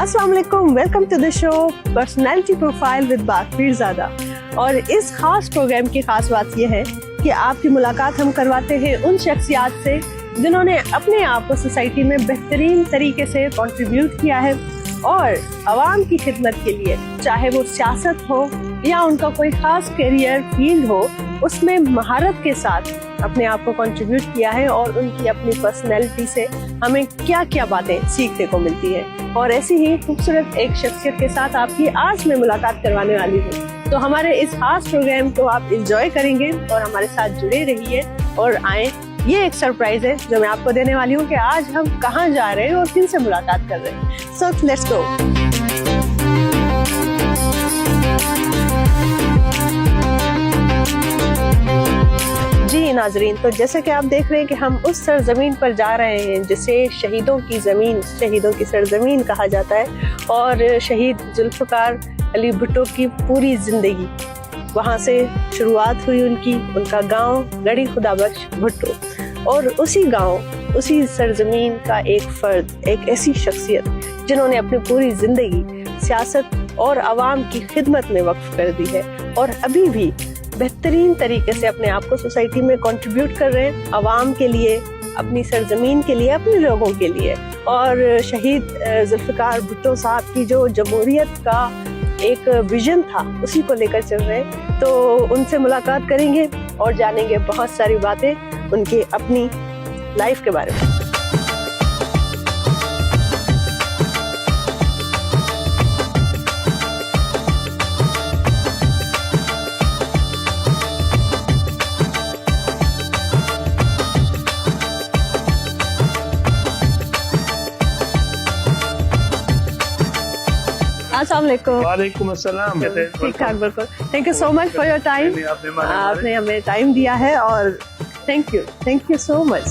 अस्सलाम वालेकुम, welcome to the show personality profile with Pirzada. और इस खास प्रोग्राम की खास बात यह है कि आपकी मुलाकात हम करवाते हैं उन शख्सियात से जिन्होंने अपने आप को सोसाइटी में बेहतरीन तरीके से कंट्रीब्यूट किया है और आवाम की खिदमत के लिए, चाहे वो सियासत हो या उनका कोई खास करियर फील्ड हो, उसमें महारत के साथ अपने आप को कंट्रीब्यूट किया है और उनकी अपनी पर्सनैलिटी से हमें क्या क्या बातें सीखने को मिलती है। और ऐसी ही खूबसूरत एक शख्सियत के साथ आपकी आज मैं मुलाकात करवाने वाली हूँ। तो हमारे इस खास प्रोग्राम को आप एंजॉय करेंगे और हमारे साथ जुड़े रहिए और आए। ये एक सरप्राइज है जो मैं आपको देने वाली हूँ कि आज हम कहाँ जा रहे हैं और किन से मुलाकात कर रहे हैं। So let's go. जी नाजरीन, तो जैसे कि आप देख रहे हैं कि हम उस सरजमीन पर जा रहे हैं जिसे शहीदों की ज़मीन, शहीदों की सरजमीन कहा जाता है। और शहीद जुल्फ़िकार अली भुट्टो की पूरी ज़िंदगी वहाँ से शुरुआत हुई उनका गांव गढ़ी खुदाबख्श भुट्टो। और उसी गांव, उसी सरजमीन का एक फ़र्द, एक ऐसी शख्सियत जिन्होंने अपनी पूरी ज़िंदगी सियासत और आवाम की खिदमत में वक्फ कर दी है और अभी भी बेहतरीन तरीके से अपने आप को सोसाइटी में कंट्रीब्यूट कर रहे हैं, आवाम के लिए, अपनी सरजमीन के लिए, अपने लोगों के लिए। और शहीद जुल्फ़िकार भुट्टो साहब की जो जमहूरियत का एक विजन था, उसी को लेकर चल रहे हैं। तो उनसे मुलाकात करेंगे और जानेंगे बहुत सारी बातें उनकी अपनी लाइफ के बारे में। वालेकुम अस्सलाम। ठीक ठाक, बिल्कुल। Thank you so much for your time. आपने हमें टाइम दिया है और थैंक यू सो मच।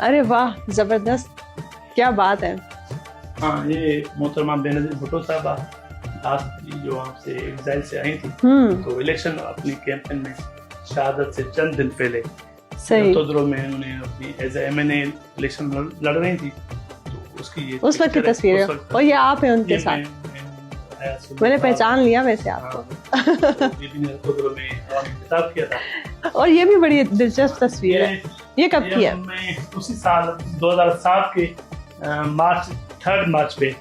अरे वाह, जबरदस्त, क्या बात है। हाँ, ये मोहतरमा बेनज़ीर भुट्टो साहबा जो आपसे एग्जाइल से आई थी, तो इलेक्शन अपनी कैंपेन में शहादत से चंद दिन पहले तोदरो में उन्होंने अपनी एज एमएनए इलेक्शन लड़ रही थी। तो उसकी ये उस वक्त की तस्वीर है और ये आप हैं उनके साथ। मैंने पहचान लिया वैसे आपको। तोदरो में खिताब किया था और ये भी बड़ी दिलचस्प तस्वीर है। ये कब की है? उसी साल 2007 के 3 मार्च पे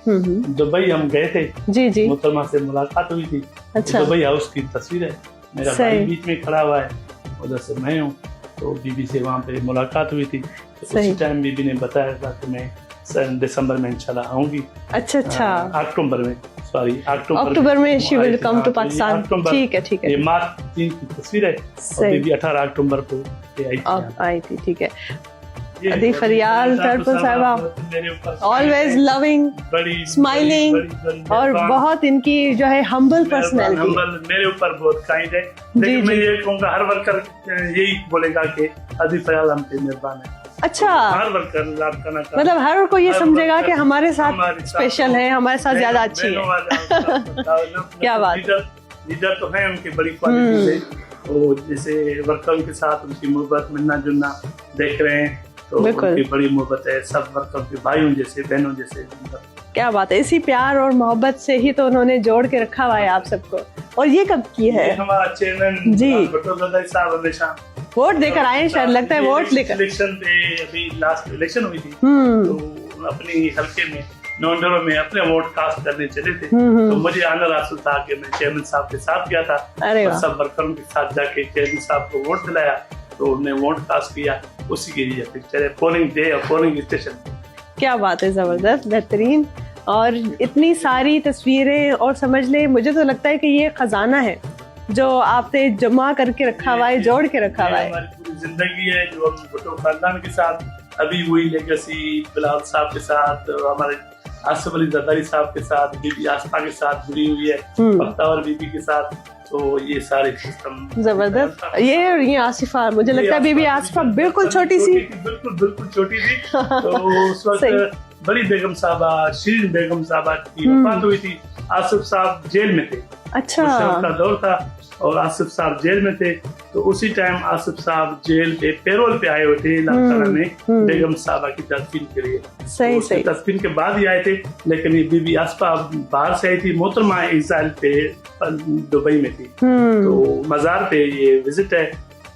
दुबई हम गए थे। जी। मोहतरमा से मुलाकात हुई थी। अच्छा। दुबई हाउस की तस्वीर है, मेरा भाई बीच में खड़ा हुआ है, उधर से मैं हूँ। तो बीबी से वहाँ पे मुलाकात हुई थी। तो उसी टाइम बीबी ने बताया था कि मैं दिसंबर में इंशाल्लाह आऊंगी। अच्छा। अक्टूबर में she will come to Pakistan. ठीक है। ये मार्च 3 की तस्वीर है और बीबी 18 अक्टूबर को आई थी। ठीक है। अदी फरियाल टर्पल साहिबा, ऑलवेज लविंग, स्माइलिंग और बहुत इनकी जो है हम्बल पर्सनैलिटी। मेरे ऊपर बहुत काइंड है। लेकिन मैं ये कहूँगा हर वर्कर यही बोलेगा कि अदी फरियाल हम पे मेहरबान है। अच्छा, हर वर्कर मतलब हर कोई ये समझेगा कि हमारे साथ स्पेशल है, हमारे साथ ज्यादा अच्छी है। क्या बात। लीडर तो है, उनकी बड़ी क्वालिटी है। तो जैसे वर्करों के साथ उनकी मोहब्बत, मिलना जुलना देख रहे हैं, तो उनकी बड़ी मोहब्बत है। सब वर्करों के भाइयों जैसे, बहनों जैसे। क्या बात है। इसी प्यार और मोहब्बत से ही तो उन्होंने जोड़ के रखा हुआ है आप सबको। और ये कब की है? हमारा चेयरमैन जी भुट्टो साहब हमेशा वोट देकर आए, शायद लगता है वोट लेकर। इलेक्शन पे अभी लास्ट इलेक्शन हुई थी, तो अपनी हल्के में नवंबर में अपने वोट कास्ट करने चले थे। तो मुझे आनंद हासिल था कि मैं चेयरमैन साहब के साथ गया था और सब वर्करों के साथ जाके चेयरमैन साहब को वोट दिलाया। तो उन्हें वोट कास्ट किया, उसी के लिए पिक्चर है, पोलिंग डे और पोलिंग स्टेशन। क्या बात है, जबरदस्त, बेहतरीन। और इतनी सारी तस्वीरें, और समझ ले, मुझे तो लगता है कि ये खजाना है जो आपने जमा करके रखा हुआ है, जोड़ के रखा हुआ है। हमारी पूरी जिंदगी है जो हम भुट्टो खानदान के साथ अभी हुई लेगेसी, बिलाल साहब के साथ, हमारे आसिफ अली जरदारी साहब के साथ, बीबी आसफा के साथ जुड़ी हुई है, बख्तावर बीबी के साथ। तो ये सारे सिस्टम जबरदस्त। ये आसिफा, मुझे लगता है बीबी आसिफा बिल्कुल छोटी सी, बिल्कुल छोटी सी। तो उस वक्त बड़ी बेगम साहबा, शीरीन बेगम साहबा की वफात हुई थी। आसिफ साहब जेल में थे, अच्छा। उस टाइम का दौर था और आसिफ साहब जेल में थे, तो उसी टाइम आसिफ साहब जेल पे पैरोल पे आए हुए थे लाहौर में बेगम साहबा की तदफीन के लिए। सही तो तदफीन के बाद ही आए थे, लेकिन ये बीबी आसफा बाहर से आई थी, मोहतरमा इज़राइल पे दुबई में थी, तो मजार पे ये विजिट है।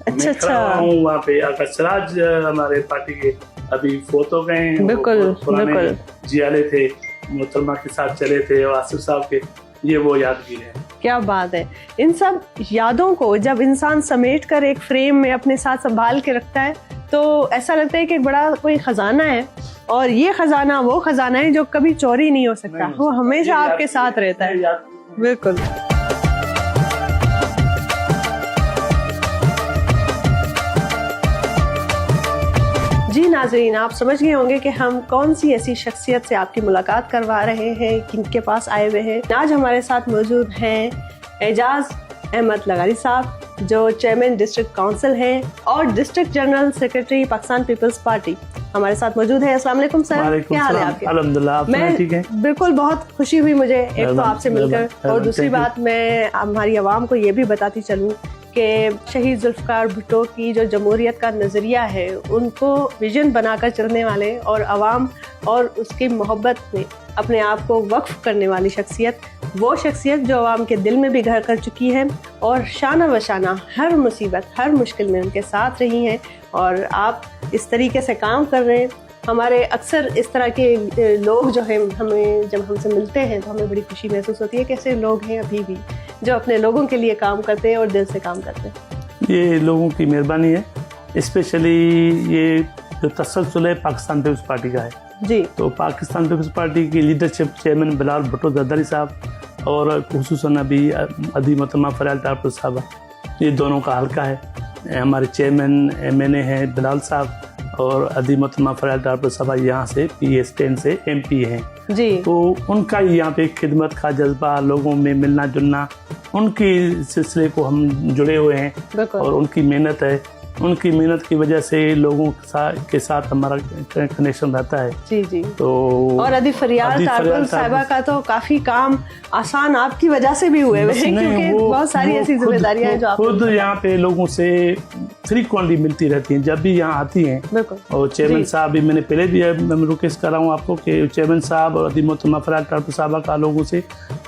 मैं खड़ा हूँ वहाँ पे। आका सिराज हमारे पार्टी के अभी फोत हो गए, पुराने जियाले थे, मोहतरमा के साथ चले थे, और आसिफ साहब के, ये वो यादगीर है। क्या बात है। इन सब यादों को जब इंसान समेट कर एक फ्रेम में अपने साथ संभाल के रखता है तो ऐसा लगता है कि एक बड़ा कोई खजाना है, और ये खजाना वो खजाना है जो कभी चोरी नहीं हो सकता, वो हमेशा आपके साथ रहता है। बिल्कुल। जी नाज़रीन, आप समझ गए होंगे कि हम कौन सी ऐसी शख्सियत से आपकी मुलाकात करवा रहे हैं, किनके पास आए हुए हैं। आज हमारे साथ मौजूद हैं एजाज अहमद लगारी साहब, जो चेयरमैन डिस्ट्रिक्ट काउंसिल हैं और district general secretary Pakistan Peoples Party हमारे साथ मौजूद है। अस्सलाम वालेकुम सर, क्या हाल है आपके? अल्हम्दुलिल्लाह, मैं ठीक है। बिल्कुल, बहुत खुशी हुई मुझे एक तो आपसे मिलकर, और दूसरी बात मैं हमारी आवाम को ये भी बताती चलूँ कि शहीद जुल्फ़िकार भुट्टो की जो जमहूरियत का नज़रिया है, उनको विजन बनाकर चलने वाले और आवाम और उसकी मोहब्बत में अपने आप को वक्फ करने वाली शख्सियत, वो शख्सियत जो आवाम के दिल में भी घर कर चुकी है और शाना बशाना हर मुसीबत हर मुश्किल में उनके साथ रही हैं। और आप इस तरीके से काम कर रहे हैं। हमारे अक्सर इस तरह के लोग जो हैं, हमें जब हमसे मिलते हैं तो हमें बड़ी खुशी महसूस होती है कि ऐसे लोग हैं अभी भी जो अपने लोगों के लिए काम करते हैं और दिल से काम करते हैं। ये लोगों की मेहरबानी है, स्पेशली ये जो तसलसल है पाकिस्तान पीपल्स पार्टी का है जी। तो पाकिस्तान पीपल्स पार्टी की लीडरशिप चेयरमैन बिलाल भुट्टो जरदारी साहब और खुसूसन अभी अदी मोहतरमा फरियाल टारपुर साहब, ये दोनों का हल्का है। हमारे चेयरमैन MNA हैं बिलाल साहब और अदी मोहतरमा फरियाल टारपुर साहब यहाँ से PS10 से MP हैं जी। तो उनका यहाँ पे खिदमत का जज्बा, लोगों में मिलना जुलना, उनकी सिलसिले को हम जुड़े हुए हैं और उनकी मेहनत है। उनकी मेहनत की वजह से लोगों के साथ हमारा कनेक्शन रहता है। जी जी। तो और अदी फरियाल टारपुर साहिबा का तो काफी काम आसान आपकी वजह से भी हुए हैं, क्योंकि बहुत सारी ऐसी जिम्मेदारियां हैं जो आप खुद यहाँ पे लोगों से फ्रीक्वेंटली मिलती रहती हैं जब भी यहाँ आती हैं। और चेयरमैन साहब भी, मैंने पहले भी मैं रिक्वेस्ट कर रहा हूँ आपको कि चेयरमैन साहब और अदी मोहतरमा फरियाल टारपुर साहबा का लोगों से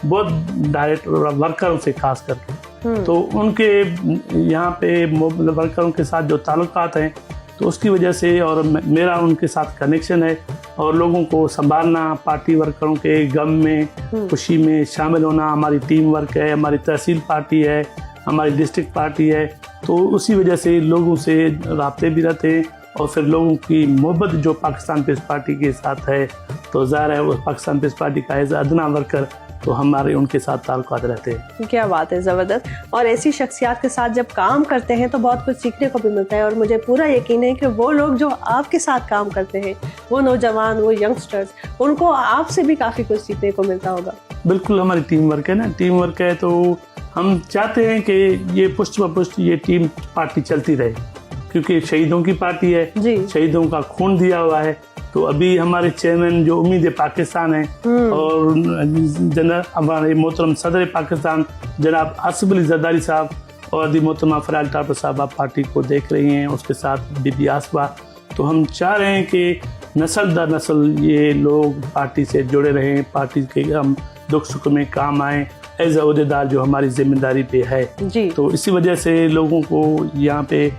बहुत डायरेक्ट, वर्करों से खास करके, तो उनके यहाँ पे वर्करों के साथ जो ताल्लुकात हैं तो उसकी वजह से और मेरा उनके साथ कनेक्शन है और लोगों को संभालना, पार्टी वर्करों के गम में खुशी में शामिल होना, हमारी टीम वर्क है, हमारी तहसील पार्टी है, हमारी डिस्ट्रिक्ट पार्टी है, तो उसी वजह से लोगों से राब्ते भी रहते हैं और फिर लोगों की मोहब्बत जो पाकिस्तान पीपल्स पार्टी के साथ है तो ज़ाहिर है वो पाकिस्तान पीपल्स पार्टी का एज अदना वर्कर तो हमारे उनके साथ ताल्लुकात रहते हैं। क्या बात है, ज़बरदस्त। और ऐसी शख्सियत के साथ जब काम करते हैं तो बहुत कुछ सीखने को भी मिलता है और मुझे पूरा यकीन है कि वो लोग जो आपके साथ काम करते हैं, वो नौजवान, वो यंगस्टर्स, उनको आपसे भी काफ़ी कुछ सीखने को मिलता होगा। बिल्कुल, हमारी टीम वर्क है ना, टीम वर्क है तो हम चाहते हैं कि ये पुष्ट ब पुष्ट ये टीम पार्टी चलती रहे, क्योंकि शहीदों की पार्टी है, शहीदों का खून दिया हुआ है। तो अभी हमारे चेयरमैन जो उम्मीद पाकिस्तान है और जनरल हमारे मोहतरम सदर पाकिस्तान जनाब आसिफ अली जरदारी साहब और अदी मोहतरमा फरियाल टारपुर साहब पार्टी को देख रही हैं, उसके साथ बीबी आसफा। तो हम चाह रहे हैं कि नस्ल दर नस्ल ये लोग पार्टी से जुड़े रहें, पार्टी के हम दुख सुख में काम आएँ एज अहदेदार जो हमारी जिम्मेदारी पे है जी। तो इसी वजह से लोगों को यहाँ पे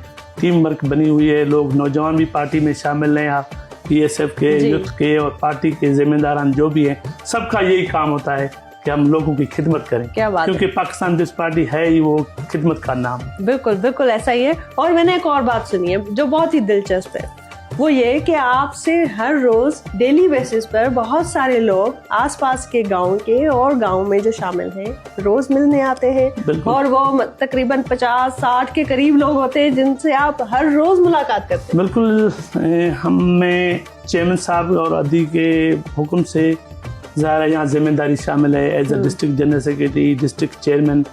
टीम वर्क बनी हुई है, लोग नौजवान भी पार्टी में शामिल हैं, PSF के, यूथ के और पार्टी के जिम्मेदारान जो भी हैं, सबका यही काम होता है कि हम लोगों की खिदमत करें। क्या बात क्योंकि पाकिस्तान पीपल्स पार्टी है ही वो खिदमत का नाम। बिल्कुल बिल्कुल ऐसा ही है। और मैंने एक और बात सुनी है जो बहुत ही दिलचस्प है, वो ये कि आपसे हर रोज डेली बेसिस पर बहुत सारे लोग आसपास के गांव के और गांव में जो शामिल हैं रोज मिलने आते हैं और वो तकरीबन 50-60 के करीब लोग होते हैं जिनसे आप हर रोज मुलाकात करते हैं। बिल्कुल, हमें चेयरमैन साहब और अदी के हुक्म से ज़ाहिर है यहाँ जिम्मेदारी शामिल है as a district general secretary, district chairman.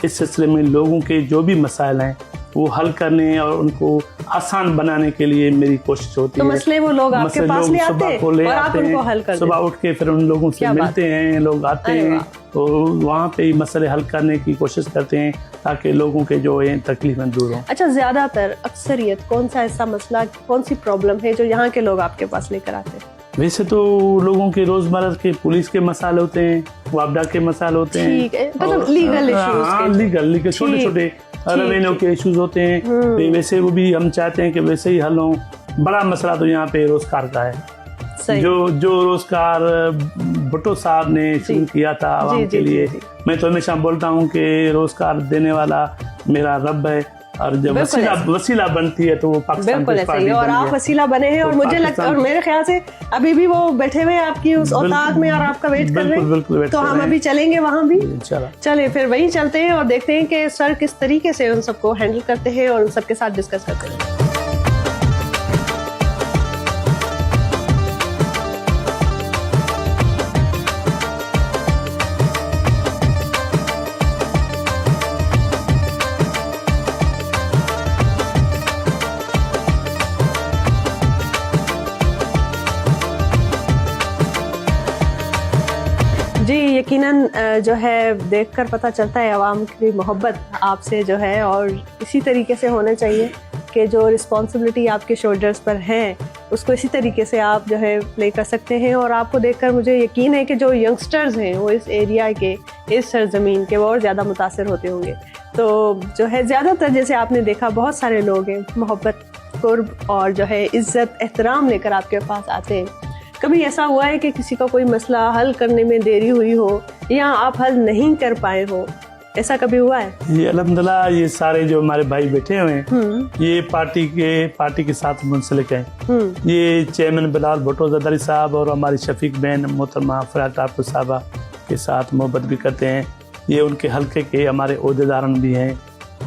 इस सिलसिले में लोगों के जो भी मसाइल हैं वो हल करने और उनको आसान बनाने के लिए मेरी कोशिश होती है। तो मसले वो लोग आपके पास ले आते हैं और आप उनको हल करते हैं। सुबह उठ के फिर उन लोगों से मिलते हैं, लोग आते हैं तो वहाँ पे ही मसले हल करने की कोशिश करते हैं ताकि लोगों के जो है तकलीफें दूर हों। अच्छा, ज्यादातर अक्सरियत कौन सा ऐसा मसला, कौन सी प्रॉब्लम है जो यहाँ के लोग आपके पास लेकर आते हैं? वैसे तो लोगों के रोजमर्रा के पुलिस के मसाले होते हैं, वापडा के मसाले होते हैं, ठीक है, मतलब लीगल इश्यूज, लीगल छोटे छोटे रेवेन्यू के इश्यूज होते हैं। वैसे वो भी हम चाहते हैं कि वैसे ही हल हो। बड़ा मसला तो यहाँ पे रोजगार का है, जो रोजगार भुट्टो साहब ने शुरू किया था आवाम के लिए। मैं तो हमेशा बोलता हूँ कि रोजगार देने वाला मेरा रब है और जब वसीला बनती है तो वो पाकिस्तान बिल्कुल ऐसे ही, और आप वसीला बने हैं और मुझे लगता है और मेरे ख्याल से अभी भी वो बैठे हुए आपकी उस औताक में और आपका वेट कर रहे हैं। तो हम अभी चलेंगे वहाँ भी, चले फिर वहीं चलते हैं और देखते हैं कि सर किस तरीके से उन सबको हैंडल करते हैं और उन सबके साथ डिस्कस करते हैं। जी, यकीनन जो है देखकर पता चलता है आवाम की मोहब्बत आपसे जो है, और इसी तरीके से होना चाहिए कि जो रिस्पॉन्सिबिलिटी आपके शोल्डर्स पर है उसको इसी तरीके से आप जो है प्ले कर सकते हैं। और आपको देखकर मुझे यकीन है कि जो यंगस्टर्स हैं वो इस एरिया के, इस सरजमीन के, वो और ज़्यादा मुतासिर होते होंगे। तो जो है ज़्यादातर जैसे आपने देखा बहुत सारे लोग हैं मोहब्बत, कुर्ब और जो है इज़्ज़त, एहतराम लेकर आपके पास आते हैं। कभी ऐसा हुआ है कि किसी का कोई मसला हल करने में देरी हुई हो या आप हल नहीं कर पाए हो, ऐसा कभी हुआ है? ये अल्हम्दुलिल्लाह ये सारे जो हमारे भाई बैठे हुए हैं ये पार्टी के साथ मुंसलिक हैं। ये चेयरमैन बिलाल भुट्टो ज़रदारी साहब और हमारी शफीक बहन मोहतरमा फराज ठाकुर साहबा के साथ मोहब्बत भी करते हैं। ये उनके हल्के के हमारे ओहदेदारन भी हैं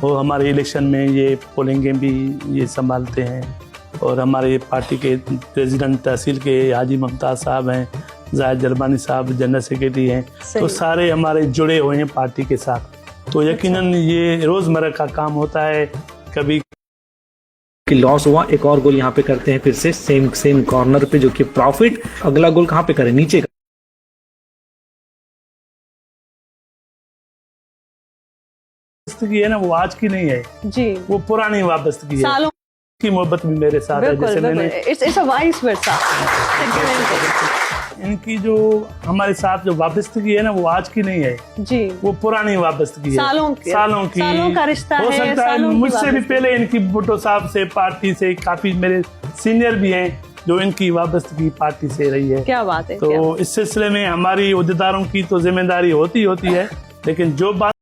और हमारे इलेक्शन में ये पोलिंगें भी ये संभालते हैं। और हमारे पार्टी के प्रेसिडेंट तहसील के हाजी मुमताज़ साहब हैं, जाहिद जरबानी साहब जनरल सेक्रेटरी हैं, तो सारे हमारे जुड़े हुए हैं पार्टी के साथ। तो यकीनन ये रोज़मर्रा का काम होता है। कभी लॉस हुआ, एक और गोल यहाँ पे करते हैं फिर से सेम कॉर्नर पे, जो कि प्रॉफिट। अगला गोल कहाँ पे करें? नीचे का वाबस्तगी है ना, वो आज की नहीं है जी, वो पुरानी वाबस्तगी है। सालों की मोहब्बत भी मेरे साथ है। जैसे मैंने इनकी जो हमारे साथ जो वाबस्तगी है ना वो आज की नहीं है जी, वो पुरानी वाबस्तगी है, सालों का रिश्ता हो सकता है। मुझसे भी पहले इनकी भुट्टो साहब से, पार्टी से काफी मेरे सीनियर भी हैं जो इनकी वाबस्तगी पार्टी से रही है। क्या बात है। तो इस सिलसिले में हमारी ओहदेदारों की तो जिम्मेदारी होती है, लेकिन जो बात